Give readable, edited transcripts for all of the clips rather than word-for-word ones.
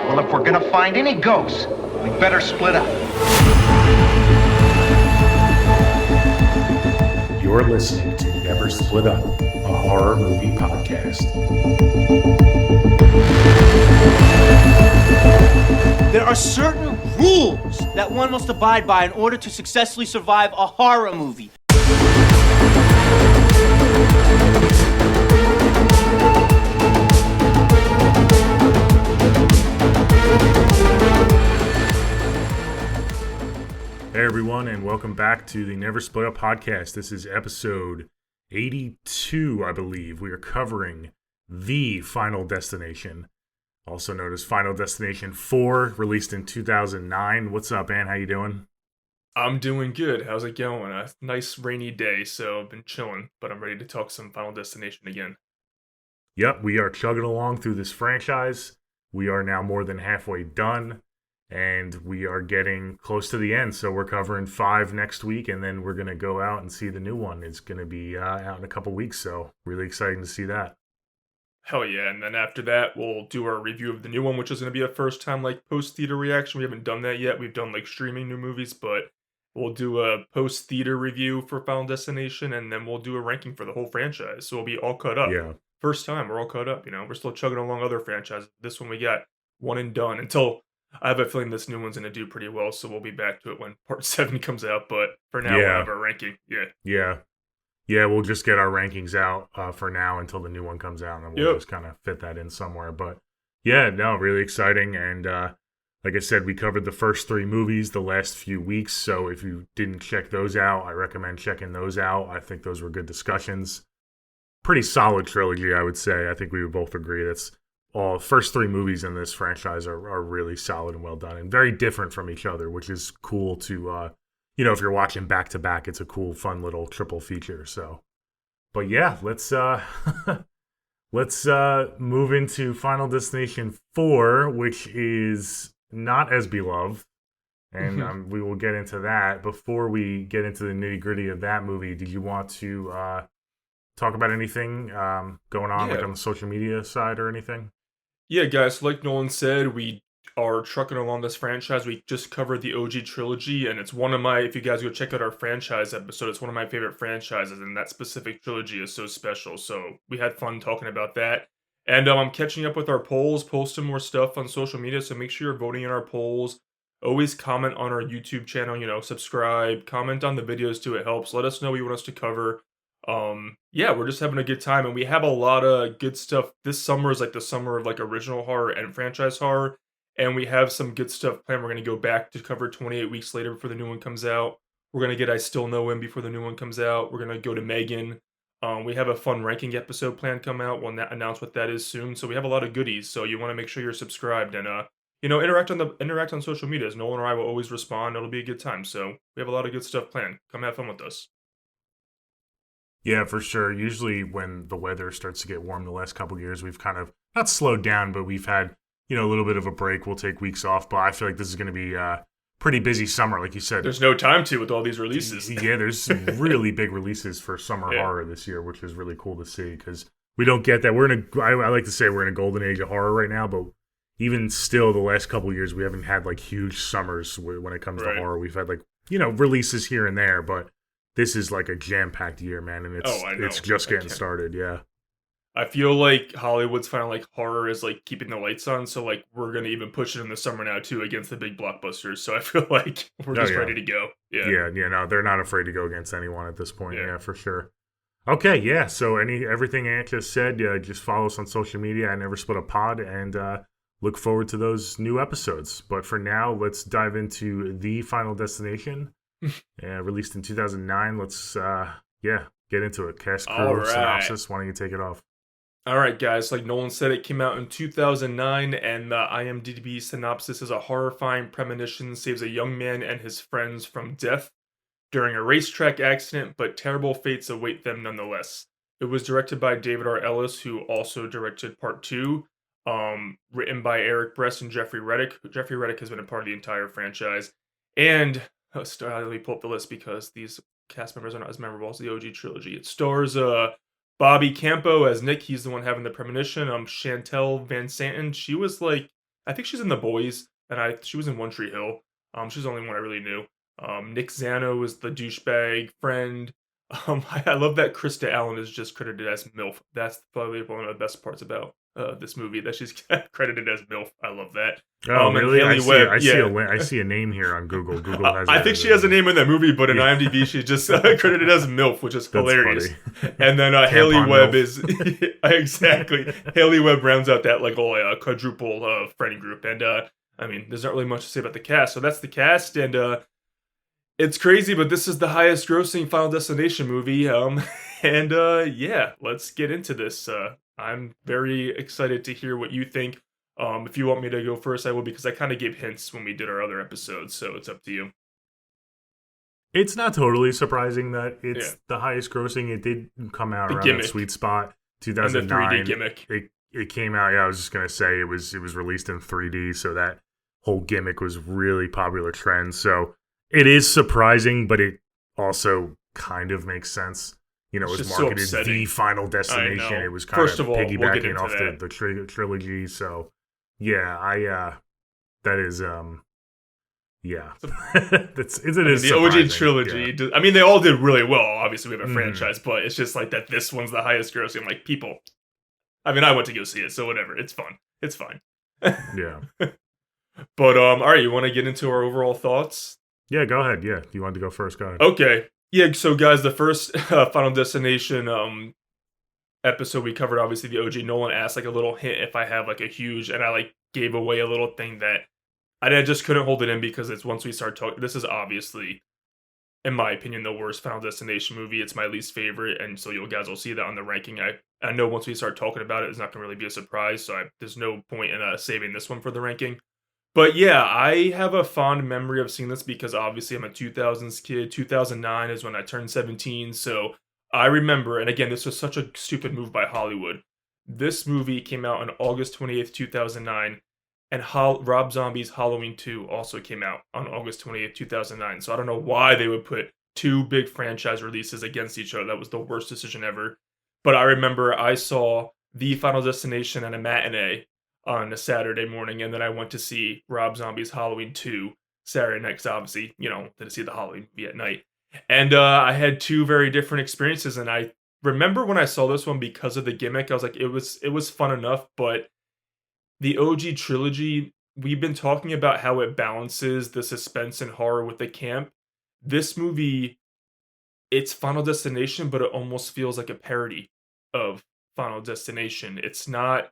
Well, if we're gonna find any ghosts, we better split up. You're listening to Never Split Up, a horror movie podcast. There are certain rules that one must abide by in order to successfully survive a horror movie. Hey everyone, and welcome back to the Never Split Up podcast. This is episode 82, I believe. We are covering the Final Destination, also known as Final Destination 4, released in 2009. What's up, Ann? How you doing? I'm doing good. How's it going? A nice rainy day, so I've been chilling, but I'm ready to talk some Final Destination again. Yep, we are chugging along through this franchise. We are now more than halfway done, and we are getting close to the end. So we're covering 5 next week, and then we're going to go out and see the new one. It's going to be out in a couple weeks, so really exciting to see that. Hell yeah, and then after that, we'll do our review of the new one, which is going to be a first time, post-theater reaction. We haven't done that yet. We've done, streaming new movies, but we'll do a post-theater review for Final Destination, and then we'll do a ranking for the whole franchise. So we'll be all caught up. Yeah. First time, we're all caught up, We're still chugging along other franchises. This one we got one and done until I have a feeling this new one's going to do pretty well, so we'll be back to it when Part 7 comes out. But for now, we'll have our ranking. Yeah, we'll just get our rankings out for now until the new one comes out, and then we'll just kind of fit that in somewhere. But yeah, no, really exciting. And like I said, we covered the first 3 movies the last few weeks, so if you didn't check those out, I recommend checking those out. I think those were good discussions. Pretty solid trilogy, I would say. I think we would both agree that's all first 3 movies in this franchise are really solid and well done and very different from each other, which is cool to, if you're watching back to back, it's a cool, fun little triple feature. So, but yeah, let's move into Final Destination 4, which is not as beloved. And we will get into that. Before we get into the nitty gritty of that movie, did you want to talk about anything going on on the social media side or anything? Yeah, guys, like Nolan said, we are trucking along this franchise. We just covered the OG trilogy, and it's one of my, if you guys go check out our franchise episode, it's one of my favorite franchises, and that specific trilogy is so special. So we had fun talking about that. And I'm catching up with our polls, posting more stuff on social media, so make sure you're voting in our polls. Always comment on our YouTube channel, subscribe, comment on the videos too, it helps. Let us know what you want us to cover. We're just having a good time, and we have a lot of good stuff. This summer is the summer of original horror and franchise horror, and we have some good stuff planned. We're going to go back to cover 28 Weeks Later before the new one comes out. We're going to get I Still Know Him before the new one comes out. We're going to go to Megan. We have a fun ranking episode planned come out. We'll announce what that is soon. So we have a lot of goodies. So you want to make sure you're subscribed and interact on social medias. Nolan or I will always respond. It'll be a good time. So we have a lot of good stuff planned. Come have fun with us. Yeah, for sure. Usually when the weather starts to get warm the last couple of years, we've kind of not slowed down, but we've had, a little bit of a break. We'll take weeks off, but I feel like this is going to be a pretty busy summer, like you said. There's no time to with all these releases. Yeah, there's some really big releases for summer horror this year, which is really cool to see because we don't get that. I like to say we're in a golden age of horror right now, but even still the last couple of years, we haven't had huge summers when it comes to horror. We've had releases here and there, but this is a jam-packed year, man, and it's just getting started, yeah. I feel like Hollywood's finding horror is keeping the lights on, so we're gonna even push it in the summer now too against the big blockbusters. So I feel like we're just ready to go. Yeah, no, they're not afraid to go against anyone at this point. Yeah, for sure. Okay, yeah. So everything Ant just said, just follow us on social media. I Never Split a Pod, and look forward to those new episodes. But for now, let's dive into the Final Destination. Released in 2009. Let's get into it. Cast, crew, synopsis. Why don't you take it off? All right, guys. Like Nolan said, it came out in 2009, and the IMDb synopsis is: a horrifying premonition saves a young man and his friends from death during a racetrack accident, but terrible fates await them nonetheless. It was directed by David R. Ellis, who also directed Part 2, written by Eric Bress and Jeffrey Reddick. Jeffrey Reddick has been a part of the entire franchise. And let me pull up the list because these cast members are not as memorable as the OG trilogy. It stars Bobby Campo as Nick. He's the one having the premonition. Chantel Van Santen. She was I think she's in The Boys, and she was in One Tree Hill. She's the only one I really knew. Nick Zano was the douchebag friend. I love that Krista Allen is just credited as MILF. That's probably one of the best parts about this movie, that she's credited as MILF. I love that. Oh, really? And Haley Webb, I see a name here on Google. Google has. I think she has a name in that movie, but in IMDb she's just credited as MILF, which is hilarious. And then Haley Webb is exactly. Haley Webb rounds out that like little quadruple friend group, and I mean, there's not really much to say about the cast. So that's the cast, and it's crazy, but this is the highest grossing Final Destination movie. And yeah, let's get into this. I'm very excited to hear what you think. If you want me to go first, I will, because I kind of gave hints when we did our other episodes, so it's up to you. It's not totally surprising that it's the highest grossing. It did come out around that sweet spot, 2009. And the 3D gimmick. It came out, I was just going to say, it was released in 3D, so that whole gimmick was really popular trend. So it is surprising, but it also kind of makes sense. You know, it was marketed as the Final Destination. It was kind of piggybacking off the trilogy. So, yeah, that is, yeah. The OG trilogy. Yeah. I mean, they all did really well. Obviously, we have a franchise, but it's just like that this one's the highest grossing. Like, people. I mean, I went to go see it, so whatever. It's fun. It's fine. Yeah. But, all right, you want to get into our overall thoughts? Yeah, go ahead. Yeah, you want to go first? Go ahead. Okay. Yeah, so guys, the first Final Destination episode we covered, obviously the OG. Nolan asked like a little hint if I have like a huge, and I like gave away a little thing that I just couldn't hold it in, because it's once we start talking. This is obviously, in my opinion, the worst Final Destination movie. It's my least favorite, and so you guys will see that on the ranking. I know once we start talking about it, it's not going to really be a surprise. So there's no point in saving this one for the ranking. But yeah, I have a fond memory of seeing this because obviously I'm a 2000s kid. 2009 is when I turned 17. So I remember, and again, this was such a stupid move by Hollywood. This movie came out on August 28th, 2009. And Rob Zombie's Halloween 2 also came out on August 28th, 2009. So I don't know why they would put two big franchise releases against each other. That was the worst decision ever. But I remember I saw The Final Destination at a matinee on a Saturday morning, and then I went to see Rob Zombie's Halloween 2 Saturday night, because obviously, to see the Halloween movie at night. And I had two very different experiences, and I remember when I saw this one, because of the gimmick, I was like, it was fun enough, but the OG trilogy, we've been talking about how it balances the suspense and horror with the camp. This movie, it's Final Destination, but it almost feels like a parody of Final Destination. It's not...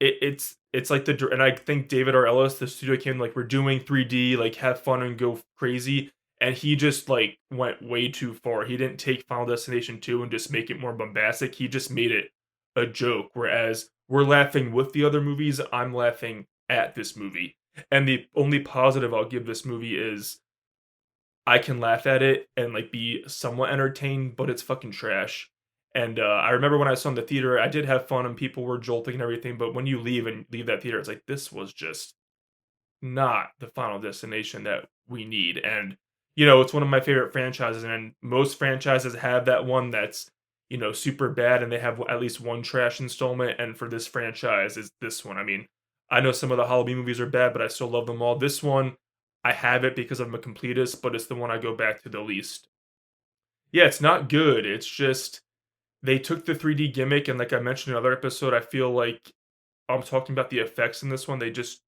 It's like and I think David R. Ellis, the studio, came like, we're doing 3D, like have fun and go crazy, and he just like went way too far. He didn't take Final Destination 2 and just make it more bombastic. He just made it a joke. Whereas we're laughing with the other movies, I'm laughing at this movie. And the only positive I'll give this movie is I can laugh at it and like be somewhat entertained, but it's fucking trash. And I remember when I saw in the theater, I did have fun and people were jolting and everything. But when you leave that theater, it's like, this was just not the Final Destination that we need. And, it's one of my favorite franchises. And most franchises have that one that's, super bad, and they have at least one trash installment. And for this franchise, is this one. I mean, I know some of the Halloween movies are bad, but I still love them all. This one, I have it because I'm a completist, but it's the one I go back to the least. Yeah, it's not good. It's just... they took the 3D gimmick, and like I mentioned in another episode, I feel like I'm talking about the effects in this one. They just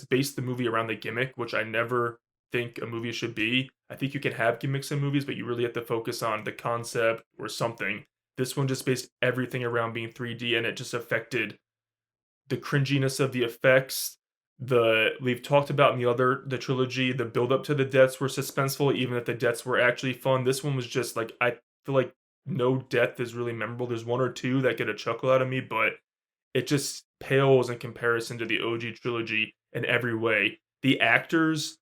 based the movie around the gimmick, which I never think a movie should be. I think you can have gimmicks in movies, but you really have to focus on the concept or something. This one just based everything around being 3D, and it just affected the cringiness of the effects. We've talked about in the trilogy, the build up to the deaths were suspenseful, even if the deaths were actually fun. This one was just like, I feel like no death is really memorable. There's one or two that get a chuckle out of me, but it just pales in comparison to the OG trilogy in every way. The actors,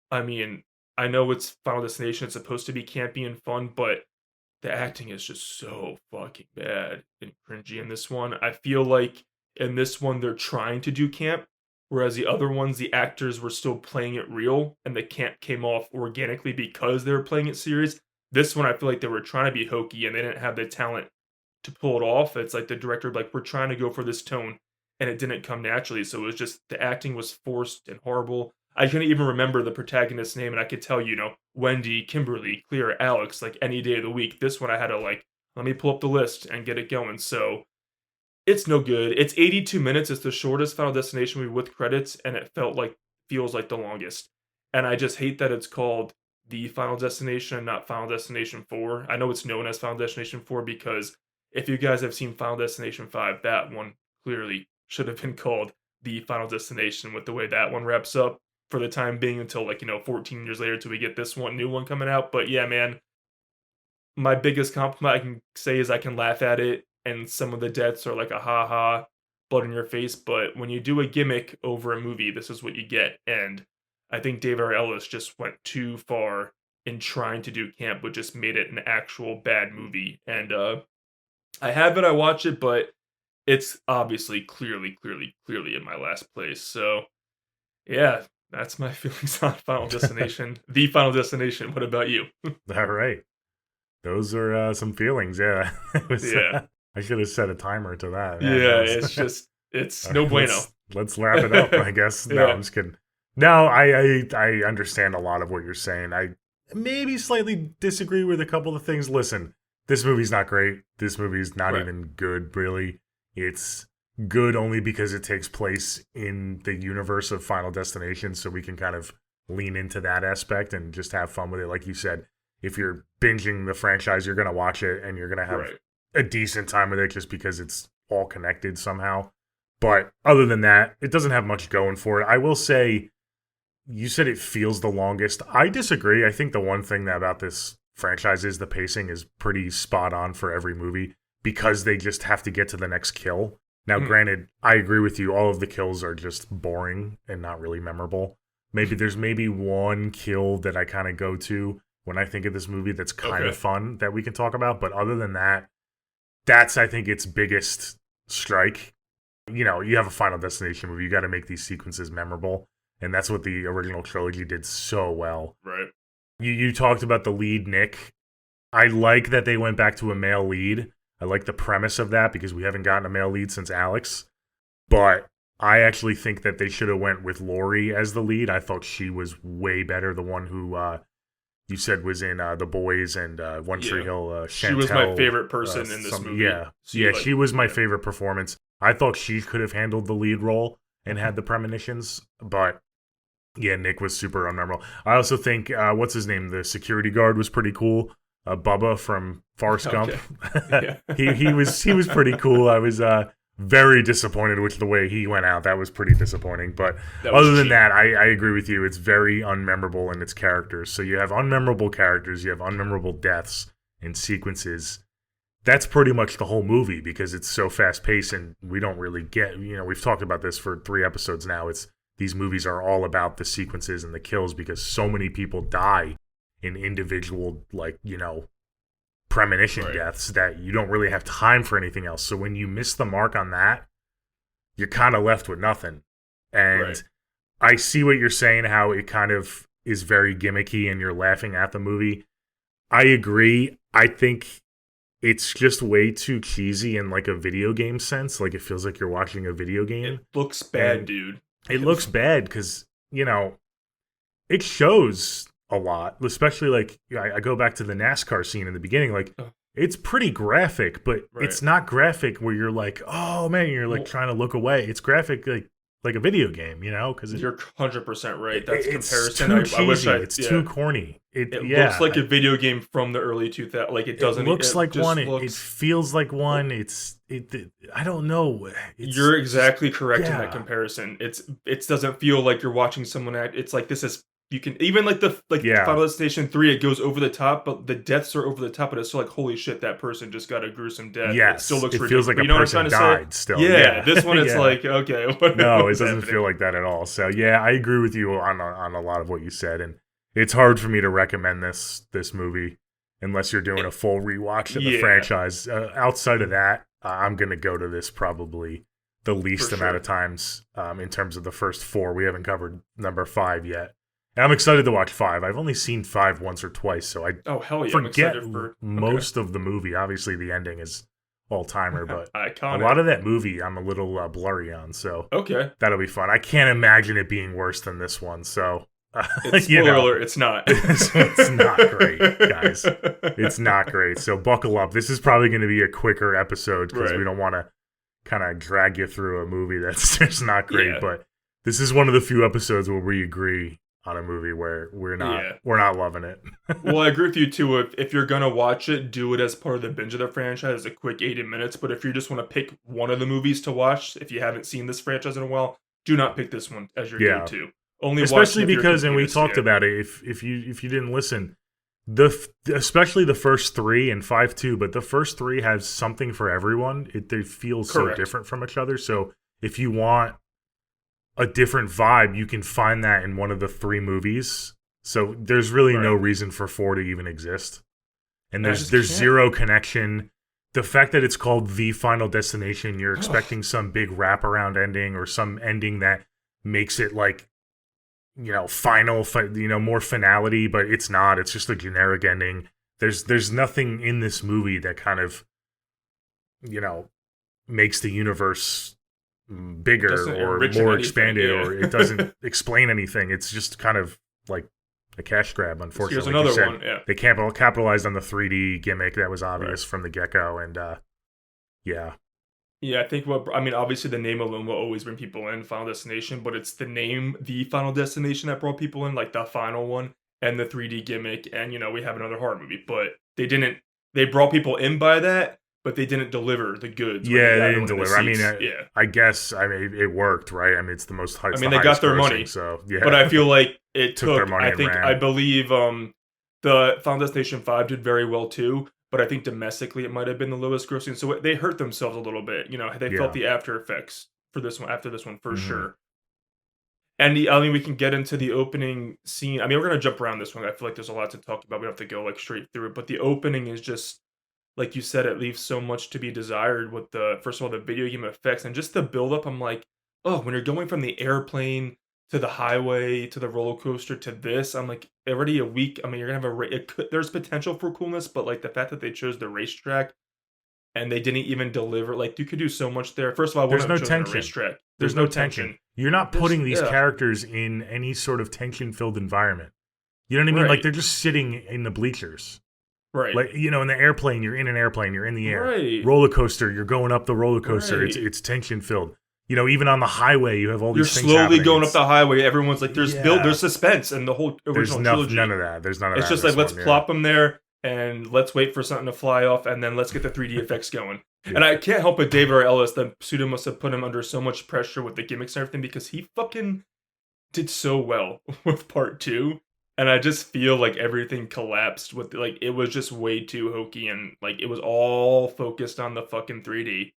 I mean, I know it's Final Destination, it's supposed to be campy and fun, but the acting is just so fucking bad and cringy in this one. I feel like in this one they're trying to do camp, whereas the other ones, the actors were still playing it real, and the camp came off organically because they were playing it serious. This one, I feel like they were trying to be hokey, and they didn't have the talent to pull it off. It's like the director, like, we're trying to go for this tone, and it didn't come naturally. So it was just the acting was forced and horrible. I couldn't even remember the protagonist's name, and I could tell, Wendy, Kimberly, Claire, Alex, like any day of the week. This one I had to let me pull up the list and get it going. So it's no good. It's 82 minutes. It's the shortest Final Destination movie with credits, and it feels like the longest. And I just hate that it's called The Final Destination and not Final Destination 4. I know it's known as Final Destination 4 because if you guys have seen Final Destination 5, that one clearly should have been called The Final Destination with the way that one wraps up for the time being until 14 years later till we get this new one coming out. But yeah, man, my biggest compliment I can say is I can laugh at it, and some of the deaths are like a ha-ha, blood in your face, but when you do a gimmick over a movie, this is what you get. And I think David R. Ellis just went too far in trying to do camp, but just made it an actual bad movie. And I have it, I watch it, but it's obviously clearly in my last place. So yeah, that's my feelings on Final Destination. The Final Destination. What about you? All right. Those are some feelings, yeah. Yeah. I should have set a timer to that. Yeah, it's no bueno. Let's wrap it up, I guess. No, I'm just kidding. No, I understand a lot of what you're saying. I maybe slightly disagree with a couple of things. Listen, this movie's not great. This movie's not even good, really. It's good only because it takes place in the universe of Final Destination, so we can kind of lean into that aspect and just have fun with it. Like you said, if you're binging the franchise, you're going to watch it and you're going to have a decent time with it just because it's all connected somehow. But other than that, it doesn't have much going for it. I will say, you said it feels the longest. I disagree. I think the one thing about this franchise is the pacing is pretty spot on for every movie because they just have to get to the next kill. Now, granted, I agree with you. All of the kills are just boring and not really memorable. There's one kill that I kind of go to when I think of this movie that's kind of fun that we can talk about. But other than that, that's, I think, its biggest strike. You have a Final Destination movie. You got to make these sequences memorable. And that's what the original trilogy did so well. Right. You talked about the lead, Nick. I like that they went back to a male lead. I like the premise of that because we haven't gotten a male lead since Alex. But I actually think that they should have went with Lori as the lead. I thought she was way better. The one who you said was in The Boys and One Tree Hill. Chantel, she was my favorite person in this movie. Yeah, she was my favorite performance. I thought she could have handled the lead role and had the premonitions. But yeah, Nick was super unmemorable. I also think, what's his name? The security guard was pretty cool. Bubba from Forrest Gump. he was pretty cool. I was very disappointed with the way he went out. That was pretty disappointing. But other than that, I agree with you. It's very unmemorable in its characters. So you have unmemorable characters, you have unmemorable deaths and sequences. That's pretty much the whole movie because it's so fast paced and we don't really get. We've talked about this for 3 episodes now. These movies are all about the sequences and the kills because so many people die in individual, premonition deaths that you don't really have time for anything else. So when you miss the mark on that, you're kind of left with nothing. And I see what you're saying, how it kind of is very gimmicky and you're laughing at the movie. I agree. I think it's just way too cheesy in like a video game sense. Like it feels like you're watching a video game. It looks bad, dude. It looks bad because, it shows a lot, especially I go back to the NASCAR scene in the beginning. It's pretty graphic, but it's not graphic where you're like, oh man, you're trying to look away. It's graphic like a video game, because you're 100% right. That's it's comparison. Too cheesy. It's too corny. It looks like a video game from the early 2000s. Like it doesn't. It looks like one. It feels like one. I don't know. You're exactly correct in that comparison. It doesn't feel like you're watching someone act. It's like this is. You can even Final Destination 3, it goes over the top, but the deaths are over the top, but it's still like, holy shit, that person just got a gruesome death. Yes, it still looks ridiculous. Feels like a person died still. Yeah, this one it's like, okay. No, it doesn't feel like that at all. So yeah, I agree with you on a lot of what you said, and it's hard for me to recommend this movie unless you're doing a full rewatch of the franchise. Outside of that, I'm going to go to this probably the least amount of times in terms of the first 4. We haven't covered number 5 yet. And I'm excited to watch 5. I've only seen 5 once or twice, so I hell yeah, forget most of the movie. Obviously, the ending is all-timer, but Iconic. a lot of that movie I'm a little blurry on, so Okay. that'll be fun. I can't imagine it being worse than this one, so Spoiler alert, it's not. it's not great, guys. It's not great, so buckle up. This is probably going to be a quicker episode because we don't want to kind of drag you through a movie that's just not great, but this is one of the few episodes where we agree on a movie where we're not loving it. Well, I agree with you too. If you're gonna watch it, do it as part of the binge of the franchise, as a quick 80 minutes. But if you just want to pick one of the movies to watch, if you haven't seen this franchise in a while, do not pick this one as your go-to. Only especially watch because, and we talked about it. If you didn't listen, especially the first three and 5 too, but the first three has something for everyone. They feel so different from each other. So if you want a different vibe, you can find that in one of the 3 movies. So there's really no reason for 4 to even exist. And there's zero connection. The fact that it's called The Final Destination, you're expecting some big wraparound ending or some ending that makes it like, final, more finality, but it's not. It's just a generic ending. There's nothing in this movie that kind of, makes the universe bigger or more expanded, or it doesn't explain anything. It's just kind of like a cash grab, unfortunately. Here's another one. They capitalized on the 3D gimmick that was obvious from the get-go, and yeah, I think obviously the name alone will always bring people in, Final Destination, but it's the name, The Final Destination, that brought people in, like the final one, and the 3D gimmick, and we have another horror movie, but they brought people in by that, but they didn't deliver the goods. Yeah, they didn't deliver. I guess it worked, right? It's the most hype. They got their money, so yeah. But I feel like it took their money. I believe the Final Destination 5 did very well too, but I think domestically it might have been the lowest grossing. So they hurt themselves a little bit. They felt the after effects for this one, after this one for sure. And we can get into the opening scene. We're gonna jump around this one. I feel like there's a lot to talk about. We don't have to go like straight through it, but the opening is just, like you said, it leaves so much to be desired with first of all, the video game effects and just the build up. I'm like, when you're going from the airplane to the highway to the roller coaster to this, I'm like, already a week. You're gonna have there's potential for coolness, but like the fact that they chose the racetrack and they didn't even deliver, like you could do so much there. First of all, there's no tension. There's no tension. You're not putting these characters in any sort of tension-filled environment. You know what I mean? Like they're just sitting in the bleachers. Right. Like, in the airplane, you're in an airplane, you're in the air. Right. Roller coaster, you're going up the roller coaster. Right. It's tension filled. Even on the highway, you have all these things happening. You're slowly going up the highway. Everyone's like, there's suspense in the whole original trilogy. None of that. There's none of that. It's just like, let's plop them there and let's wait for something to fly off and then let's get the 3D effects going. Yeah. And I can't help but David R. Ellis, the studio must have put him under so much pressure with the gimmicks and everything because he fucking did so well with part 2. And I just feel like everything collapsed with, like, it was just way too hokey and, like, it was all focused on the fucking 3D.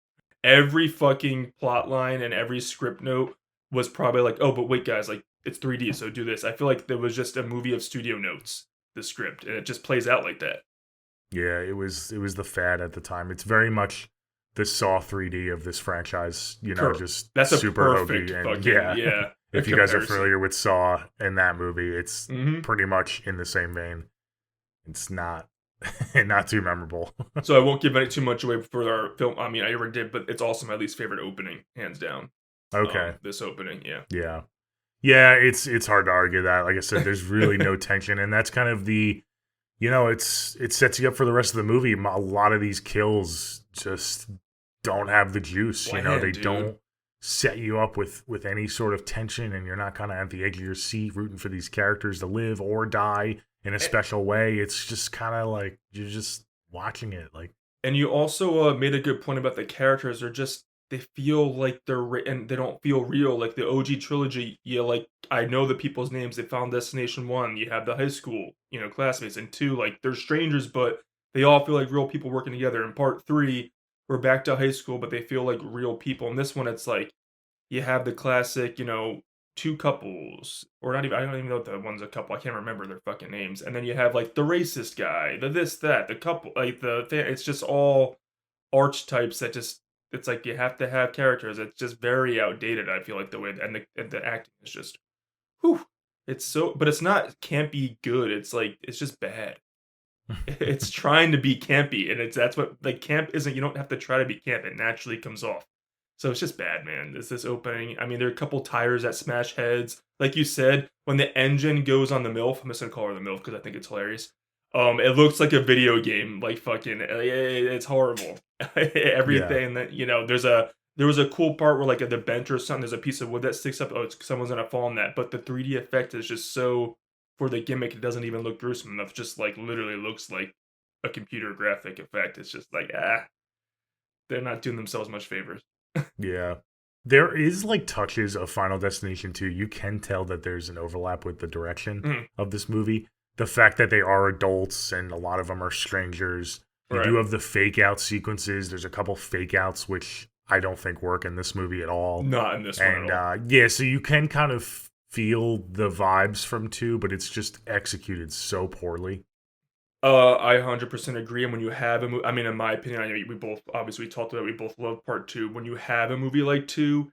Every fucking plot line and every script note was probably like, oh, but wait, guys, like, it's 3D, so do this. I feel like there was just a movie of studio notes, the script, and it just plays out like that. Yeah, it was the fad at the time. It's very much the Saw 3D of this franchise, just that's super a perfect hokey. And yeah. If you guys are familiar with Saw and that movie, it's pretty much in the same vein. It's not too memorable. So I won't give too much away for our film. I already did, but it's also my least favorite opening, hands down. Okay. This opening, yeah. Yeah. Yeah, it's hard to argue that. Like I said, there's really no tension, and that's kind of the, it sets you up for the rest of the movie. A lot of these kills just don't have the juice. They don't set you up with any sort of tension, and you're not kind of at the edge of your seat rooting for these characters to live or die in a special way. It's just kind of like you're just watching it. Like, and you also made a good point about the characters. They feel like and they don't feel real. Like the OG trilogy, like I know the people's names. They found Destination 1. You have the high school, classmates, and 2, like they're strangers, but they all feel like real people working together. In part 3, we're back to high school, but they feel like real people. And this one, it's like you have the classic, 2 couples, or not even, I don't even know if the one's a couple. I can't remember their fucking names. And then you have like the racist guy, the this, that, the couple, like it's just all archetypes that just, it's like you have to have characters. It's just very outdated, I feel like, the way, and the acting is just, whew. It's so, but it's not, can't be good. It's like, it's just bad. It's trying to be campy, and that's what like camp isn't. You don't have to try to be camp; it naturally comes off. So it's just bad, man. This opening. I mean, there are a couple tires that smash heads, like you said. When the engine goes on the MILF, I'm just gonna call her the MILF because I think it's hilarious. It looks like a video game, like fucking. It's horrible. Everything that there was a cool part where like at the bench or something, there's a piece of wood that sticks up. Oh, someone's gonna fall on that. But the 3D effect is just so for the gimmick. It doesn't even look gruesome enough. Just like literally looks like a computer graphic effect. It's just like they're not doing themselves much favors. Yeah. There is like touches of Final Destination 2. You can tell that there's an overlap with the direction of this movie. The fact that they are adults and a lot of them are strangers. You do have the fake out sequences. There's a couple fake outs which I don't think work in this movie at all. Not in this one at all. Yeah, so you can kind of feel the vibes from 2, but it's just executed so poorly. I 100% agree. And when you have a movie, I mean, in my opinion, we both obviously talked about we both love part 2. When you have a movie like 2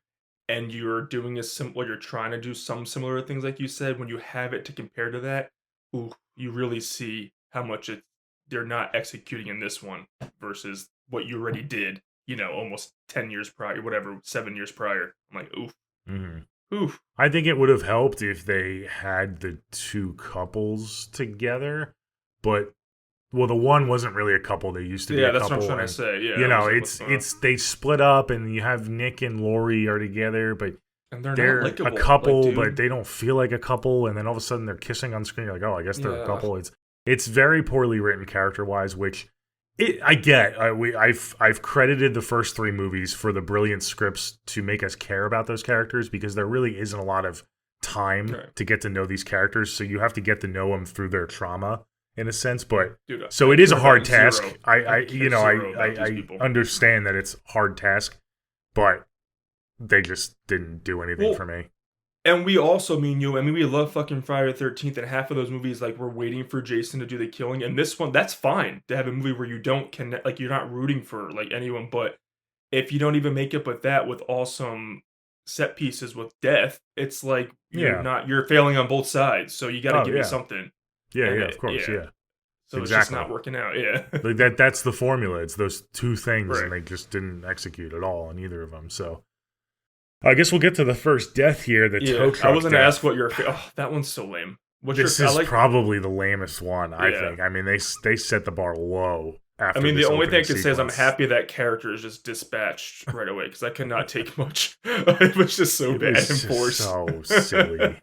and you're doing you're trying to do some similar things, like you said, when you have it to compare to that, you really see how much they're not executing in this one versus what you already did, almost 10 years prior, whatever, 7 years prior. I'm like, oof. Mm-hmm. Oof. I think it would have helped if they had the 2 couples together, but well, the one wasn't really a couple. They used to be a couple. Yeah, that's what I'm trying to say. Yeah, it's they split up, and you have Nick and Lori are together, but and they're not a couple, but they don't feel like a couple. And then all of a sudden, they're kissing on screen. You're like, oh, I guess they're a couple. It's very poorly written character wise, which I get. I've credited the first 3 movies for the brilliant scripts to make us care about those characters because there really isn't a lot of time to get to know these characters. So you have to get to know them through their trauma. In a sense, but so it is a hard task. I understand that it's a hard task, but they just didn't do anything for me. And we also, we love fucking Friday the 13th, and half of those movies, like, we're waiting for Jason to do the killing. And this one, that's fine to have a movie where you don't connect, like, you're not rooting for, like, anyone. But if you don't even make up with that, with awesome set pieces with death, it's like, you're failing on both sides. So you got to give me something. Yeah, of course. So it's just not working out, like that's the formula. It's those 2 things, and they just didn't execute at all on either of them. So I guess we'll get to the first death here, the tow truck I was going to death. ask what your... that one's so lame. This is probably the lamest one, I think. I mean, they set the bar low after the only thing I can say is I'm happy that character is just dispatched right away, because I could not take much. It was just so bad and forced. So silly.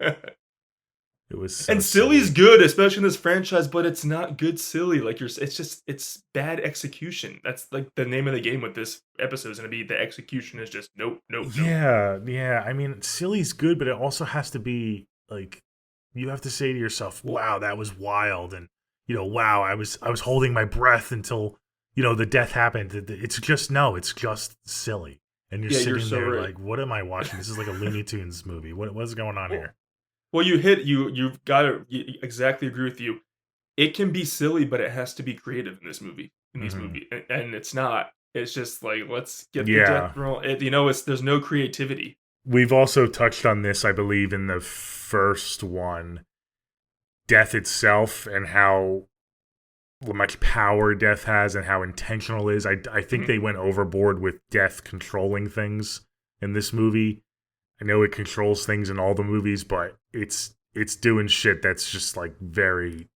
It was so silly's good, especially in this franchise, but it's not good silly. Like it's bad execution. That's like the name of the game with this episode is gonna be the execution is just nope. Yeah. I mean, silly's good, but it also has to be like you have to say to yourself, "Wow, that was wild," and "Wow, I was holding my breath until the death happened." It's just silly, and you're sitting there like, "What am I watching? This is like a Looney Tunes movie. What's going on here?" Well, you've got to exactly agree with you. It can be silly, but it has to be creative in this movie. These movies, and it's not. It's just like let's get the death roll. There's no creativity. We've also touched on this, I believe, in the first one, death itself and how much power death has and how intentional it is. I think they went overboard with death controlling things in this movie. I know it controls things in all the movies, but it's doing shit that's just like very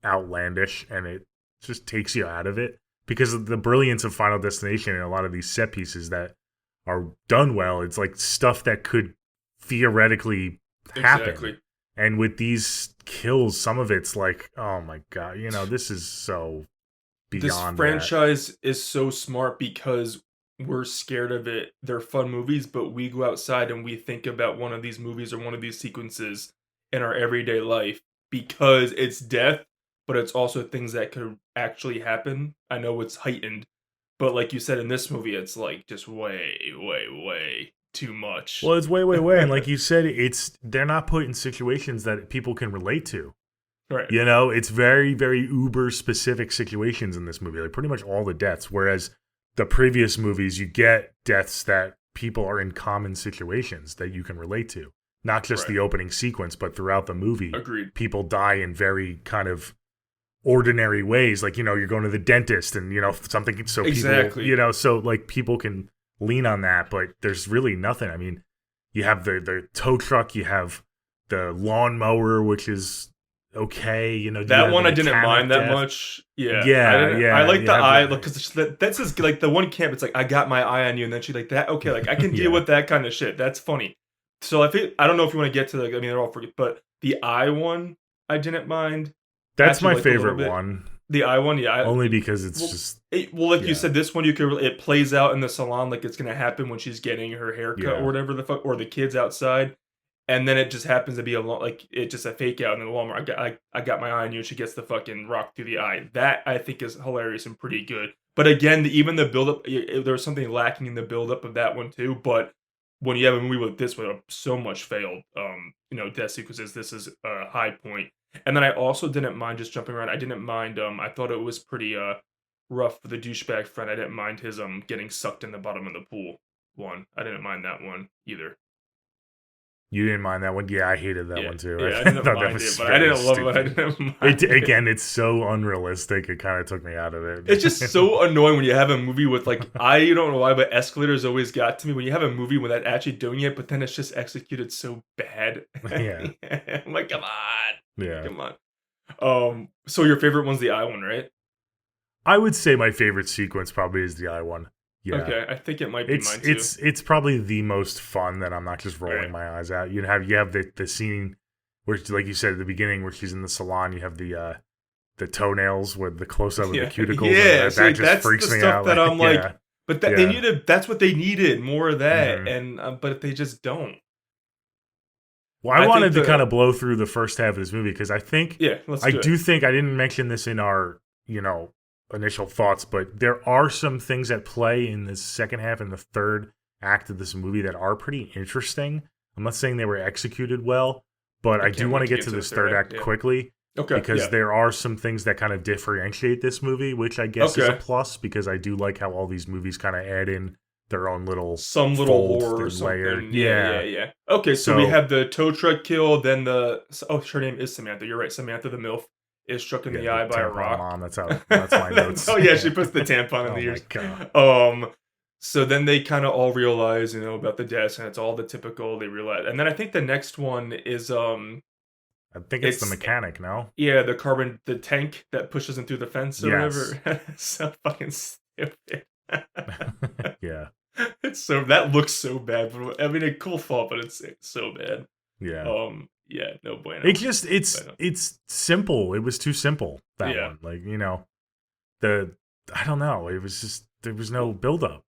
outlandish, and it just takes you out of it because of the brilliance of Final Destination and a lot of these set pieces that are done well. It's like stuff that could theoretically happen. Exactly. And with these kills, some of it's like, oh my god, this is so beyond. This franchise is so smart because we're scared of it. They're fun movies, but we go outside and we think about one of these movies or one of these sequences in our everyday life because it's death, but it's also things that could actually happen. I know it's heightened, but like you said in this movie, it's like just way, way, way too much. Well, it's way, way, way. And like you said, they're not put in situations that people can relate to. Right. It's very, very uber specific situations in this movie. Like pretty much all the deaths, whereas the previous movies, you get deaths that people are in common situations that you can relate to. Not just the opening sequence, but throughout the movie. Agreed. People die in very kind of ordinary ways, like, you know, you're going to the dentist and, you know, something so Exactly. people, you know, so like people can lean on that, but there's really nothing. I mean, you have the tow truck, you have the lawnmower, which is okay, you know. You That have one the I didn't mechanic mind that death. much. Yeah, Yeah, I like you the have eye the- because that's just like the one camp. It's like I got my eye on you, and then she's like that. Okay, like I can deal Yeah. with that kind of shit. That's funny. So I don't know if you want to get to I mean they're all forget, but the eye one I didn't mind. That's Actually my liked a little favorite bit. one, The eye one, yeah. only because it's Well, just like yeah. you said, this one you could it plays out in the salon like it's gonna happen when she's getting her haircut Yeah. or whatever the fuck, or the kids outside, and then it just happens to be like it's just a fake out, and then the lawnmower. I got my eye on you, and she gets the fucking rock through the eye. That I think is hilarious and pretty good. But again, even the build up, there was something lacking in the build up of that one too. But when you have a movie with this with so much failed, death sequences, this is a high point. And then I also didn't mind just jumping around. I didn't mind. I thought it was pretty rough for the douchebag friend. I didn't mind his getting sucked in the bottom of the pool one. I didn't mind that one either. You didn't mind that one? Yeah, I hated that one too. Yeah, I didn't thought mind it, but I didn't love it. I didn't mind it. Again, it's so unrealistic. It kind of took me out of it. It's just so annoying when you have a movie with like I don't know why, but escalators always got to me when you have a movie without actually doing it, but then it's just executed so bad. Yeah. I'm like, come on, Yeah. come on. So your favorite one's the eye one, right? I would say my favorite sequence probably is the eye one. Yeah. Okay, I think it might be mine too. It's probably the most fun that I'm not just rolling Right. my eyes out. You have the scene where, like you said at the beginning, where she's in the salon. You have the toenails with the close up of the cuticles. Yeah, and see, that just that's freaks the me stuff out. that I'm like, yeah. but that Yeah. they needed. That's what they needed, more of that, Mhm. and but they just don't. Well, I I wanted think to kind of blow through the first half of this movie because I think Yeah, let's I do it. do think I didn't mention this in our initial thoughts, but there are some things at play in the second half and the third act of this movie that are pretty interesting. I'm not saying they were executed well, but I do can't want wait to to get to get this third act yeah. quickly Okay, because yeah. there are some things that kind of differentiate this movie, which I guess is a Okay. plus because I do like how all these movies kind of add in their own little Some little fold lore or and layer. something. Yeah. Okay, so we So- have the tow truck kill, then her name is Samantha. You're right, Samantha the MILF is struck in the eye by a tampon rock. Mom, that's my notes. Oh yeah, she puts the tampon in Oh the my ears. God. So then they kind of all realize, about the deaths, and it's all the typical. They realize, and then I think the next one is I think it's the it's- mechanic, no? yeah, the tank that pushes him through the fence or Yes. whatever. So fucking stupid. Yeah. It's that looks so bad, but I mean a cool thought, but it's so bad. Yeah. Yeah, no bueno. It's simple. It was too simple, that Yeah. one. Like, I don't know. It was just there was no build up.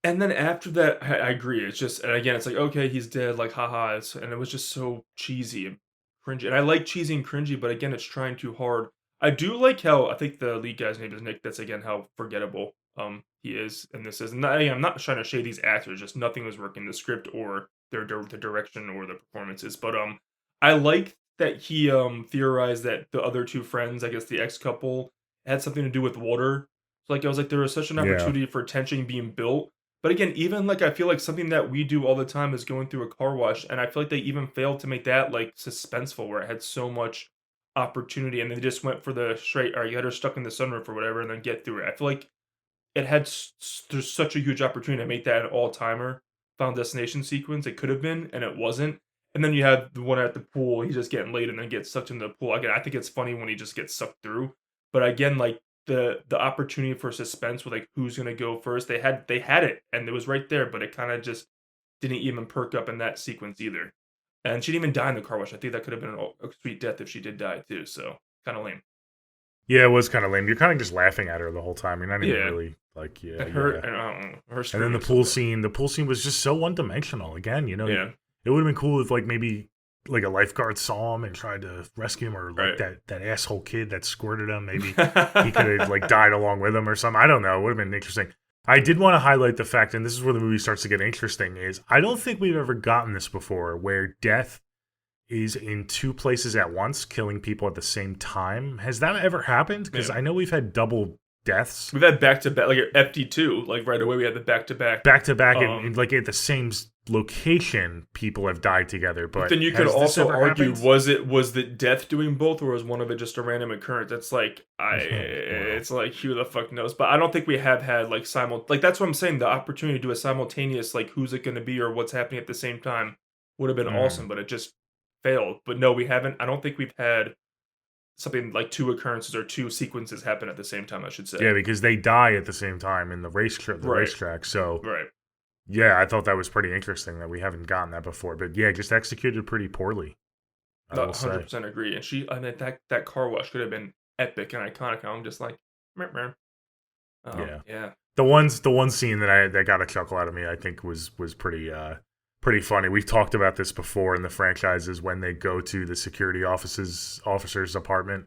And then after that, I agree. It's just, and again, it's like, okay, he's dead, like, haha. And it was just so cheesy and cringy. And I like cheesy and cringy, but again, it's trying too hard. I do like how, I think the lead guy's name is Nick. That's, again, how forgettable he is. And this is, I'm not trying to shade these actors, just nothing was working, the script or the direction or the performances. But I like that he theorized that the other two friends, I guess the ex-couple, had something to do with water. So, like, I was like, there was such an Yeah. opportunity for tension being built. But again, even like I feel like something that we do all the time is going through a car wash, and I feel like they even failed to make that like suspenseful, where it had so much opportunity, and they just went for the straight. Or you had her stuck in the sunroof or whatever, and then get through it. I feel like it had there's such a huge opportunity to make that an all timer Final Destination sequence. It could have been, and it wasn't. And then you have the one at the pool. He's just getting laid and then gets sucked into the pool. Again, I think it's funny when he just gets sucked through. But again, like the opportunity for suspense with like who's gonna go first, they had it and it was right there, but it kind of just didn't even perk up in that sequence either. And she didn't even die in the car wash. I think that could have been a sweet death if she did die too. So kind of lame. Yeah, it was kind of lame. You're kind of just laughing at her the whole time. You're not even Yeah. really like, yeah. And her, yeah. and, I don't know, her And then scream the was pool so scene. The pool scene was just so one dimensional. Again, bad. it would have been cool if like maybe like a lifeguard saw him and tried to rescue him, or like Right. that asshole kid that squirted him. Maybe Yeah. he could have like died along with him or something. I don't know. It would have been interesting. I did want to highlight the fact, and this is where the movie starts to get interesting, is I don't think we've ever gotten this before, where death is in two places at once, killing people at the same time. Has that ever happened? Because Yeah. I know we've had double deaths. We've had back-to-back, like at FD2, like right away we had the back-to-back. Back-to-back, and like at the same location, people have died together. But then you could has this also ever argue, happened? was the death doing both, or was one of it just a random occurrence? That's like, it's like, who the fuck knows? But I don't think we have had like that's what I'm saying. The opportunity to do a simultaneous, like, who's it going to be or what's happening at the same time would have been awesome, but it just failed. But no, we haven't. I don't think we've had something like 2 occurrences or 2 sequences happen at the same time, I should say. Yeah, because they die at the same time in the racetrack. So right. Yeah, I thought that was pretty interesting that we haven't gotten that before. But yeah, just executed pretty poorly. No, 100% agree. And I mean, that car wash could have been epic and iconic. I'm just like, yeah. The one scene that got a chuckle out of me, I think, was pretty funny. We've talked about this before in the franchises when they go to the security officer's apartment.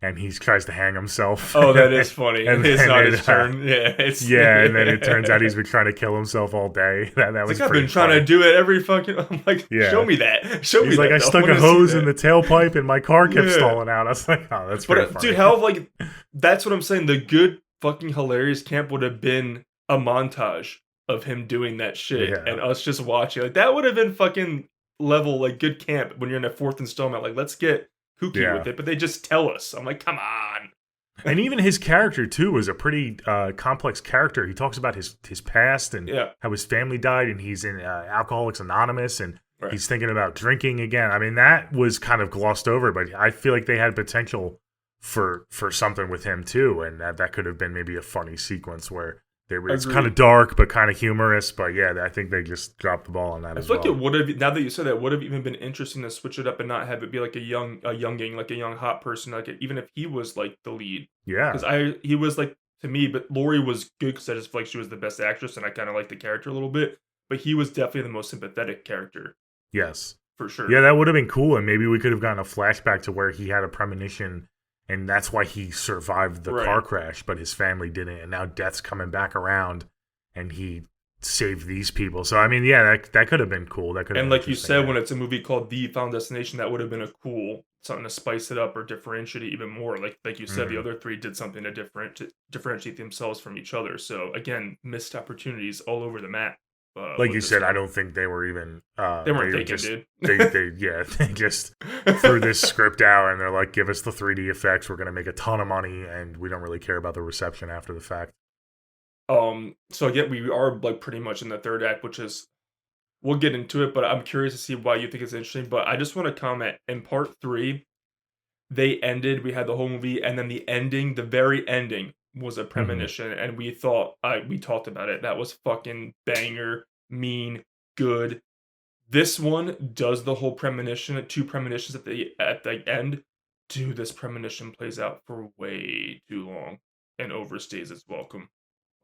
And he tries to hang himself. Oh, that is funny. It's not his turn. Yeah, and then it turns out he's been trying to kill himself all day. That was like, I've been funny. trying to do it every fucking. I'm like, show me that. He's like, I stuck a hose in the tailpipe and my car kept stalling out. I was like, oh, that's pretty funny. Dude, that's what I'm saying. The good fucking hilarious camp would have been a montage of him doing that shit and us just watching. Like, that would have been fucking level, like, good camp when you're in a 4th installment. Like, let's get kooky with it, but they just tell us. I'm like, come on. And even his character too was a pretty complex character. He talks about his past and how his family died, and he's in Alcoholics Anonymous, and he's thinking about drinking again. I mean, that was kind of glossed over, but I feel like they had potential for something with him too, and that could have been maybe a funny sequence where it's kind of dark but kind of humorous. But yeah, I think they just dropped the ball on that as well. I feel like it would have, now that you said that, would have even been interesting to switch it up and not have it be like a younging, like a young hot person, like even if he was like the lead. Yeah, because he was like, to me, but Lori was good because I just feel like she was the best actress and I kind of liked the character a little bit. But he was definitely the most sympathetic character. Yes, for sure. Yeah, that would have been cool, and maybe we could have gotten a flashback to where he had a premonition. And that's why he survived the car crash, but his family didn't. And now Death's coming back around, and he saved these people. So, I mean, yeah, that could have been cool. That could. And like you said, when it's a movie called The Final Destination, that would have been a cool something to spice it up or differentiate it even more. Like you said, the other 3 did something to differentiate themselves from each other. So again, missed opportunities all over the map. Like you said, I don't think they were even. They weren't thinking, dude. They just threw this script out, and they're like, "Give us the 3D effects. We're gonna make a ton of money, and we don't really care about the reception after the fact." So again, we are like pretty much in the 3rd act, which is, we'll get into it, but I'm curious to see why you think it's interesting. But I just want to comment, in part 3, they ended. We had the whole movie, and then the ending, the very ending, was a premonition, and we thought, we talked about it, that was fucking banger, mean, good. This one does the whole premonition, 2 premonitions at the end. Dude, this premonition plays out for way too long and overstays its welcome.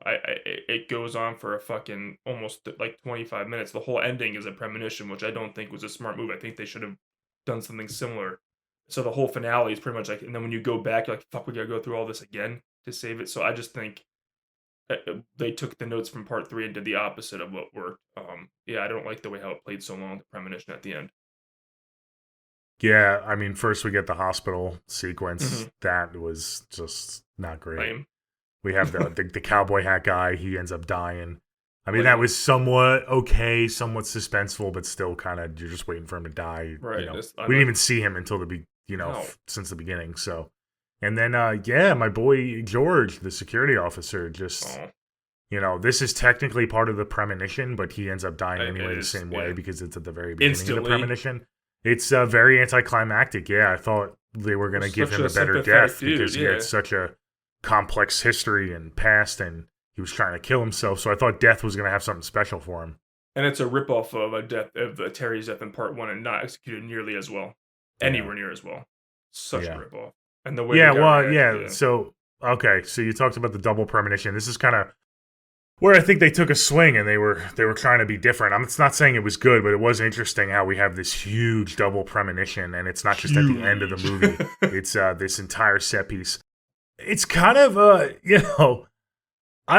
It goes on for a fucking almost like 25 minutes. The whole ending is a premonition, which I don't think was a smart move. I think they should have done something similar. So the whole finale is pretty much like, and then when you go back, you're like, fuck, we gotta go through all this again to save it. So I just think they took the notes from part 3 and did the opposite of what worked. I don't like the way how it played so long, the premonition at the end. Yeah, I mean, first we get the hospital sequence. That was just not great. Lame. We have the cowboy hat guy. He ends up dying. I mean, that was somewhat okay, somewhat suspenseful, but still kind of, you're just waiting for him to die. Right. We didn't even see him until since the beginning. So, and then, my boy George, the security officer, just, this is technically part of the premonition, but he ends up dying anyway the same way because it's at the very beginning of the premonition. It's very anticlimactic. Yeah, I thought they were going to give him a better death because he had such a complex history and past, and he was trying to kill himself. So I thought Death was going to have something special for him. And it's a ripoff of Terry's death in part 1 and not executed nearly as well. Anywhere near as well. Such a ripoff. And the way So, okay, so you talked about the double premonition. This is kind of where I think they took a swing and they were trying to be different. I'm not saying it was good, but it was interesting how we have this huge double premonition, and it's not just at the end of the movie. It's this entire set piece. It's kind of, I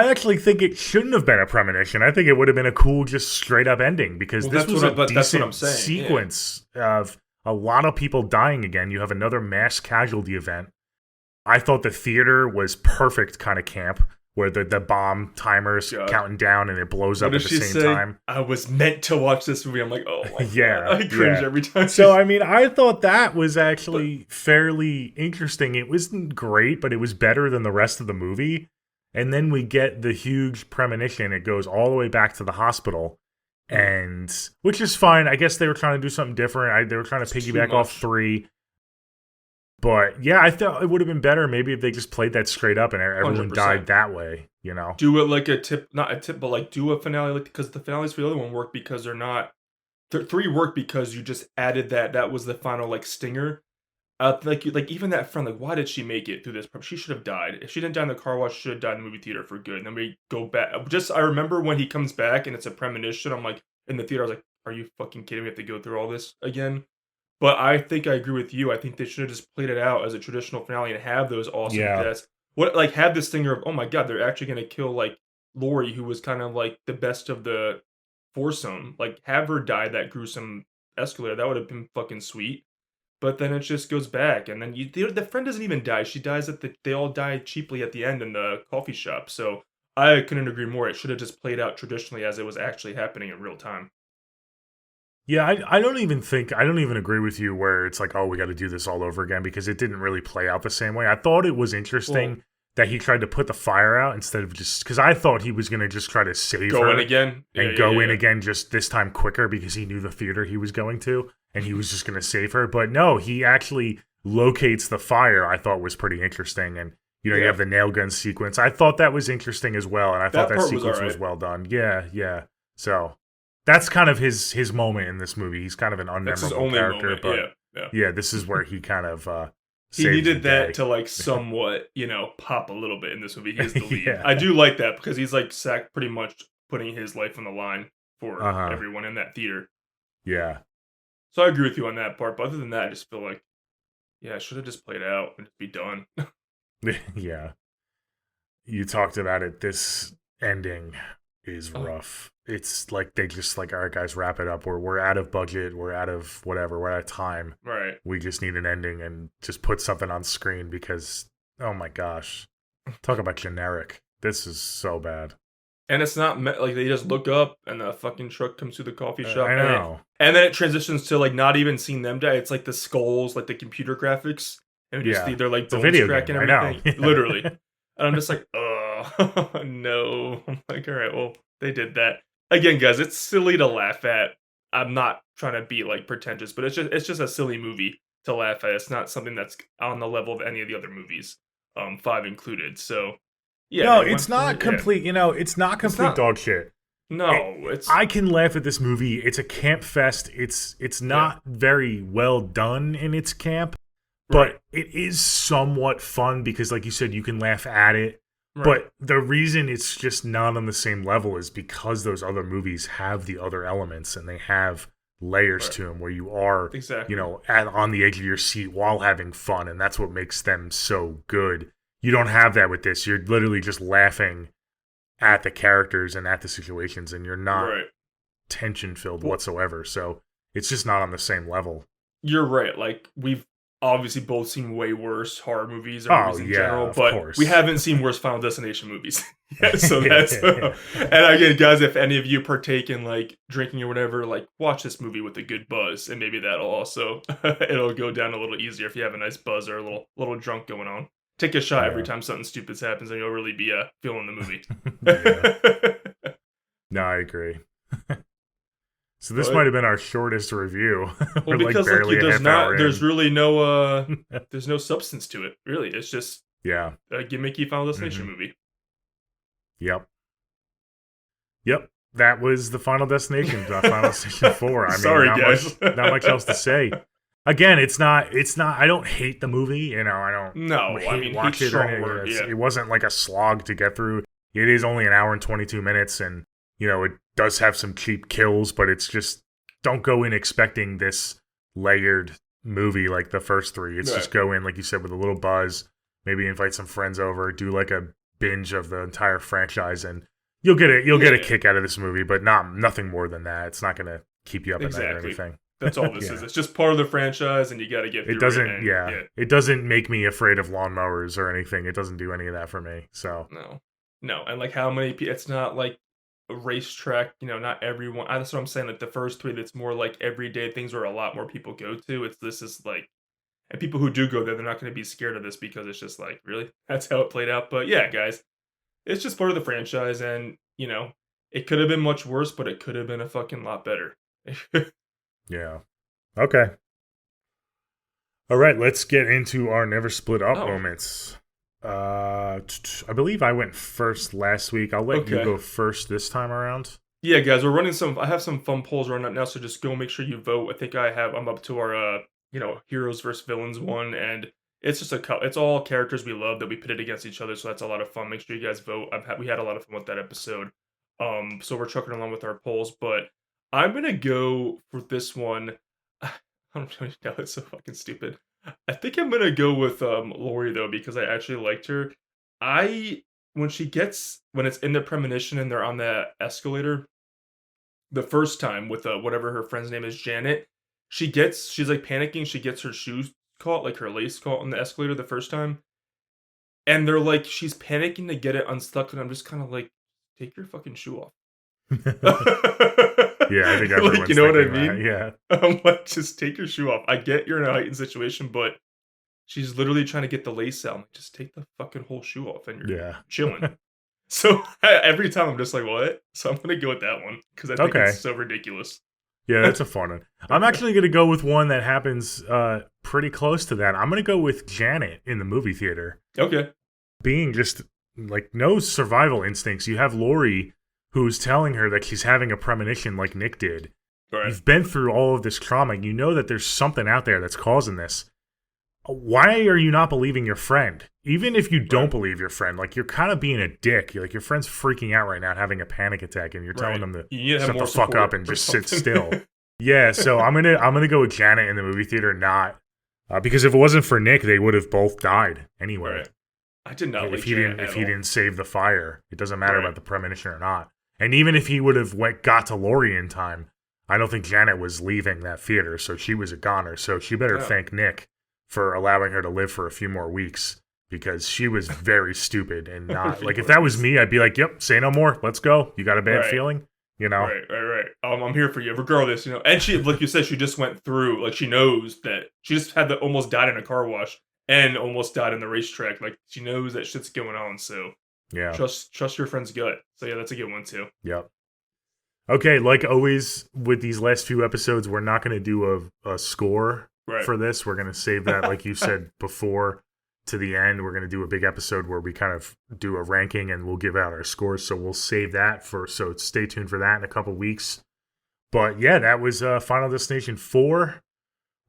actually think it shouldn't have been a premonition. I think it would have been a cool, just straight up ending because this was a decent sequence of a lot of people dying again. You have another mass casualty event. I thought the theater was perfect kind of camp, where the bomb timer's counting down and it blows up at the same time. I was meant to watch this movie. I'm like, oh my God. I cringe every time. So, I mean, I thought that was actually fairly interesting. It wasn't great, but it was better than the rest of the movie. And then we get the huge premonition. It goes all the way back to the hospital, and which is fine. I guess they were trying to do something different. They were trying to piggyback off 3. But yeah, I thought it would have been better maybe if they just played that straight up and everyone 100%. died that way, you know? Do it like not a tip, but like do a finale, like, because the finales for the other one work because they're not. 3 work because you just added that was the final like stinger. Like even that friend, like, why did she make it through this? She should have died. If she didn't die in the car wash, she should have died in the movie theater for good. And then we go back. I remember when he comes back and it's a premonition. I'm like, in the theater, I was like, are you fucking kidding me? We have to go through all this again? But I think I agree with you. I think they should have just played it out as a traditional finale and have those awesome deaths. Have this stinger of, oh my god, they're actually gonna kill like Lori, who was kind of like the best of the foursome. Like, have her die that gruesome escalator. That would have been fucking sweet. But then it just goes back, and then the friend doesn't even die. She dies they all die cheaply at the end in the coffee shop. So I couldn't agree more. It should have just played out traditionally as it was actually happening in real time. Yeah, I don't even agree with you where it's like, oh, we got to do this all over again, because it didn't really play out the same way. I thought it was interesting that he tried to put the fire out instead of just, because I thought he was going to just try to save her. Go in again? And go in again just this time quicker because he knew the theater he was going to and he was just going to save her. But no, he actually locates the fire. I thought was pretty interesting. And, you know, you have the nail gun sequence. I thought that was interesting as well. And I thought that sequence was well done. Yeah. So that's kind of his moment in this movie. He's kind of an unmemorable character. Moment. But yeah, this is where he kind of he needed that to like somewhat, you know, pop a little bit in this movie. He's the lead. I do like that because he's like pretty much putting his life on the line for everyone in that theater. Yeah. So I agree with you on that part. But other than that, I just feel like, I should have just played out and just be done. Yeah. You talked about it. This ending is rough. It's like they just like, all right, guys, wrap it up. We're out of budget. We're out of whatever. We're out of time. Right. We just need an ending and just put something on screen because, oh my gosh, talk about generic. This is so bad. And it's not like they just look up and the fucking truck comes through the coffee shop. I know. And then it transitions to like not even seeing them die. It's like the skulls, like the computer graphics, and we just see their like bones cracking and everything. Literally. And I'm just like, oh no. I'm like, all right, well, they did that. Again, guys, it's silly to laugh at. I'm not trying to be like pretentious, but it's just a silly movie to laugh at. It's not something that's on the level of any of the other movies, 5 included. So yeah. No, it's not complete, you know, it's not complete dog shit. No, I can laugh at this movie. It's a camp fest. It's not very well done in its camp, but it is somewhat fun because, like you said, you can laugh at it. Right. But the reason it's just not on the same level is because those other movies have the other elements and they have layers to them where you are, you know, on the edge of your seat while having fun, and that's what makes them so good. You don't have that with this. You're literally just laughing at the characters and at the situations, and you're not tension-filled whatsoever. So it's just not on the same level. You're right. Like, we've obviously both seen way worse horror movies or movies in general, but we haven't seen worse Final Destination movies yet. So that's and again, guys, if any of you partake in like drinking or whatever, like watch this movie with a good buzz, and maybe that'll also it'll go down a little easier if you have a nice buzz or a little drunk going on. Take a shot every time something stupid happens, and you'll really be feeling the movie. No, I agree. So this might have been our shortest review. Well, because like there's really no there's no substance to it. Really, it's just a gimmicky Final Destination movie. Yep. That was the Final Destination, Final Destination 4. I mean, sorry, guys. Not much else to say. Again, it's not. I don't hate the movie. You know, I don't. No, watch it. It wasn't like a slog to get through. It is only an hour and 22 minutes, and you know, it does have some cheap kills, but it's just, don't go in expecting this layered movie like the first 3. It's just go in, like you said, with a little buzz, maybe invite some friends over, do like a binge of the entire franchise, and you'll get a kick out of this movie, but nothing more than that. It's not going to keep you up at night or anything. That's all this is. It's just part of the franchise, and you got to get through it. Doesn't, and, it doesn't make me afraid of lawnmowers or anything. It doesn't do any of that for me. So no, and like how many people? It's not like a racetrack. Not everyone. That's what I'm saying. Like the first three, that's more like everyday things where a lot more people go to. This is like, and people who do go there, they're not going to be scared of this because it's just like, really, that's how it played out. But yeah, guys, it's just part of the franchise, and it could have been much worse, but it could have been a fucking lot better. Yeah. Okay. All right, let's get into our never split up moments. I believe I went first last week. I'll let you go first this time around. Yeah, guys, we're running I have some fun polls running up now, so just go make sure you vote. I think I'm up to our, heroes versus villains one, and it's just it's all characters we love that we pitted against each other, so that's a lot of fun. Make sure you guys vote. We had a lot of fun with that episode. So we're trucking along with our polls, but I'm gonna go for this one. I don't really know, it's so fucking stupid. I think I'm gonna go with Lori though, because I actually liked her. When it's in the premonition and they're on the escalator the first time with whatever her friend's name is, Janet, she's like panicking, she gets her shoes caught, like her lace caught on the escalator the first time. And they're like, she's panicking to get it unstuck, and I'm just kind of like, take your fucking shoe off. Yeah, I think everyone's like, you know what I mean? That, yeah. I'm like, just take your shoe off. I get you're in a heightened situation, but she's literally trying to get the lace out. I'm like, just take the fucking whole shoe off and you're chilling. So every time I'm just like, what? So I'm going to go with that one because I think it's so ridiculous. Yeah, that's a fun one. I'm actually going to go with one that happens pretty close to that. I'm going to go with Janet in the movie theater. Okay. Being just like no survival instincts. You have Lori who's telling her that she's having a premonition like Nick did. Right. You've been through all of this trauma. You know that there's something out there that's causing this. Why are you not believing your friend? Even if you don't believe your friend, like you're kind of being a dick. You're like your friend's freaking out right now, having a panic attack, and you're telling them to shut the fuck up and just sit still. Yeah, so I'm gonna go with Janet in the movie theater, not because if it wasn't for Nick, they would have both died anyway. Right. I did not if he didn't save the fire. It doesn't matter about the premonition or not. And even if he would have got to Lori in time, I don't think Janet was leaving that theater, so she was a goner. So she better thank Nick for allowing her to live for a few more weeks, because she was very stupid and not like if that was me, I'd be like, yep, say no more. Let's go. You got a bad feeling? Right. I'm here for you, regardless, And she, like you said, she just went through, like she knows that she just almost died in a car wash and almost died in the racetrack. Like she knows that shit's going on, so trust your friend's gut. So yeah, that's a good one too. Yep. Okay, like always with these last few episodes, we're not going to do a score for this. We're going to save that, like you said before, to the end. We're going to do a big episode where we kind of do a ranking and we'll give out our scores. So we'll save that so stay tuned for that in a couple weeks. But yeah, that was Final Destination 4.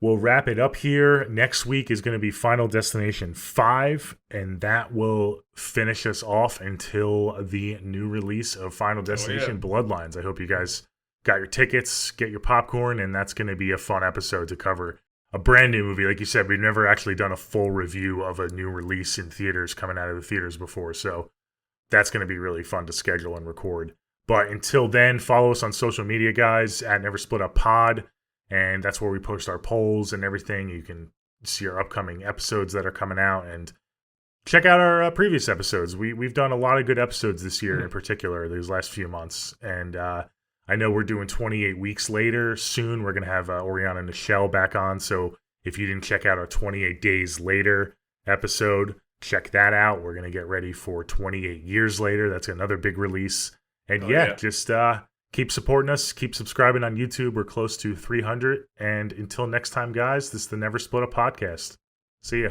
We'll wrap it up here. Next week is going to be Final Destination 5, and that will finish us off until the new release of Final Destination Bloodlines. I hope you guys got your tickets, get your popcorn, and that's going to be a fun episode to cover. A brand new movie. Like you said, we've never actually done a full review of a new release in theaters coming out of the theaters before, so that's going to be really fun to schedule and record. But until then, follow us on social media, guys, at Never Split Up Pod. And that's where we post our polls and everything. You can see our upcoming episodes that are coming out and check out our previous episodes. We've done a lot of good episodes this year in particular, these last few months. And I know we're doing 28 weeks later soon. We're going to have Oriana and Nichelle back on. So if you didn't check out our 28 days later episode, check that out. We're going to get ready for 28 years later. That's another big release. And just keep supporting us. Keep subscribing on YouTube. We're close to 300. And until next time, guys, this is the Never Split Up Podcast. See ya.